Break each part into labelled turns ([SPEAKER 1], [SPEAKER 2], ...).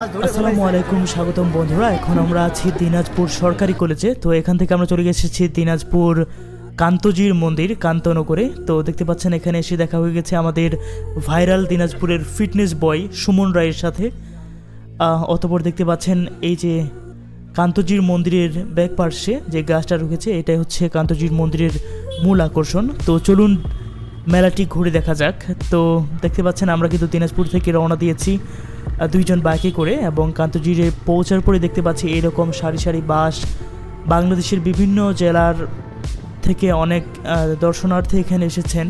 [SPEAKER 1] আসসালামু আলাইকুম, স্বাগতম বন্ধুরা। এখন আমরা আছি দিনাজপুর সরকারি কলেজে। তো এখান থেকে আমরা চলে এসেছি দিনাজপুর কান্তজির মন্দির কান্তনগরে। তো দেখতে পাচ্ছেন এখানে এসে দেখা হয়ে গেছে আমাদের ভাইরাল দিনাজপুরের ফিটনেস বয় সুমন রায়ের সাথে। অতঃপর দেখতে পাচ্ছেন এই যে কান্তজির মন্দিরের ব্যাক পার্শ্বে যে গাছটা রয়েছে, এটাই হচ্ছে কান্তজির মন্দিরের মূল আকর্ষণ। তো চলুন মেলাটি ঘুরে দেখা যাক। তো দেখতে পাচ্ছেন আমরা কিন্তু দিনাজপুর থেকে রওনা দিয়েছি দুইজন বাইকে করে, এবং কান্তজিরে পৌঁছার পরে দেখতে পাচ্ছি এরকম সারি সারি বাস। বাংলাদেশের বিভিন্ন জেলার থেকে অনেক দর্শনার্থী এখানে এসেছেন,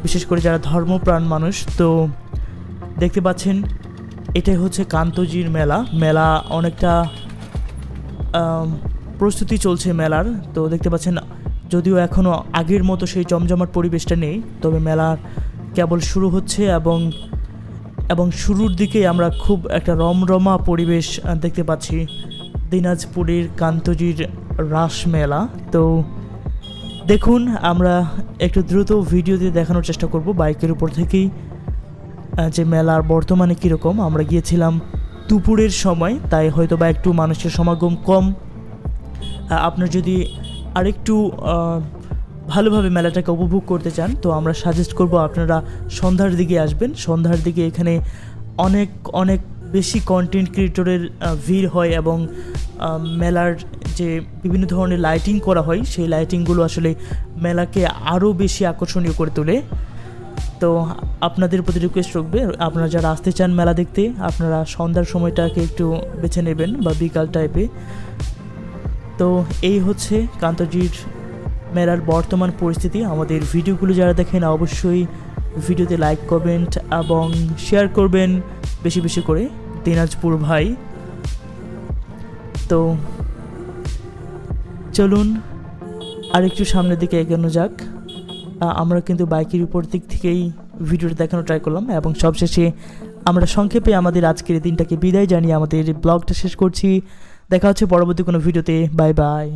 [SPEAKER 1] বিশেষ করে যারা ধর্মপ্রাণ মানুষ। তো দেখতে পাচ্ছেন এটাই হচ্ছে কান্তজির মেলা অনেকটা প্রস্তুতি চলছে মেলার। তো দেখতে পাচ্ছেন যদিও এখনও আগের মতো সেই জমজমাট পরিবেশটা নেই, তবে মেলা কেবল শুরু হচ্ছে এবং শুরুর দিকে আমরা খুব একটা রমরমা পরিবেশ দেখতে পাচ্ছি দিনাজপুরের কান্তজির রাস মেলা। তো দেখুন, আমরা একটু দ্রুত ভিডিওতে দেখানোর চেষ্টা করব বাইকের উপর থেকেই যে মেলার বর্তমানে কীরকম। আমরা গিয়েছিলাম দুপুরের সময়, তাই হয়তো বা একটু মানুষের সমাগম কম। আপনার যদি আরেকটু ভালোভাবে মেলাটাকে উপভোগ করতে চান, তো আমরা সাজেস্ট করব আপনারা সন্ধ্যার দিকে আসবেন। সন্ধ্যার দিকে এখানে অনেক বেশি কন্টেন্ট ক্রিয়েটরের ভিড় হয়, এবং মেলার যে বিভিন্ন ধরনের লাইটিং করা হয়, সেই লাইটিংগুলো আসলে মেলাকে আরও বেশি আকর্ষণীয় করে তোলে। তো আপনাদের প্রতি রিকোয়েস্ট রাখবে, আপনারা যারা আসতে চান মেলা দেখতে, আপনারা সন্ধ্যার সময়টাকে একটু বেছে নেবেন বা বিকাল টাইপে। তো এই হচ্ছে কান্তজির মেলার বর্তমান পরিস্থিতি। আমাদের ভিডিওগুলো যারা দেখেন অবশ্যই ভিডিওতে লাইক, কমেন্ট এবং শেয়ার করবেন বেশি বেশি করে। দিনাজপুর ভাই। তো চলুন আরেকটু সামনের দিকে এগোনো যাক। আমরা কিন্তু বাইকের উপর দিক থেকেই ভিডিওটা দেখানো ট্রাই করলাম, এবং সবশেষে আমরা সংক্ষেপে আমাদের আজকের দিনটাকে বিদায় জানিয়ে আমাদের ব্লগটা শেষ করছি। দেখা হচ্ছে পরবর্তী কোনো ভিডিওতে। Bye bye.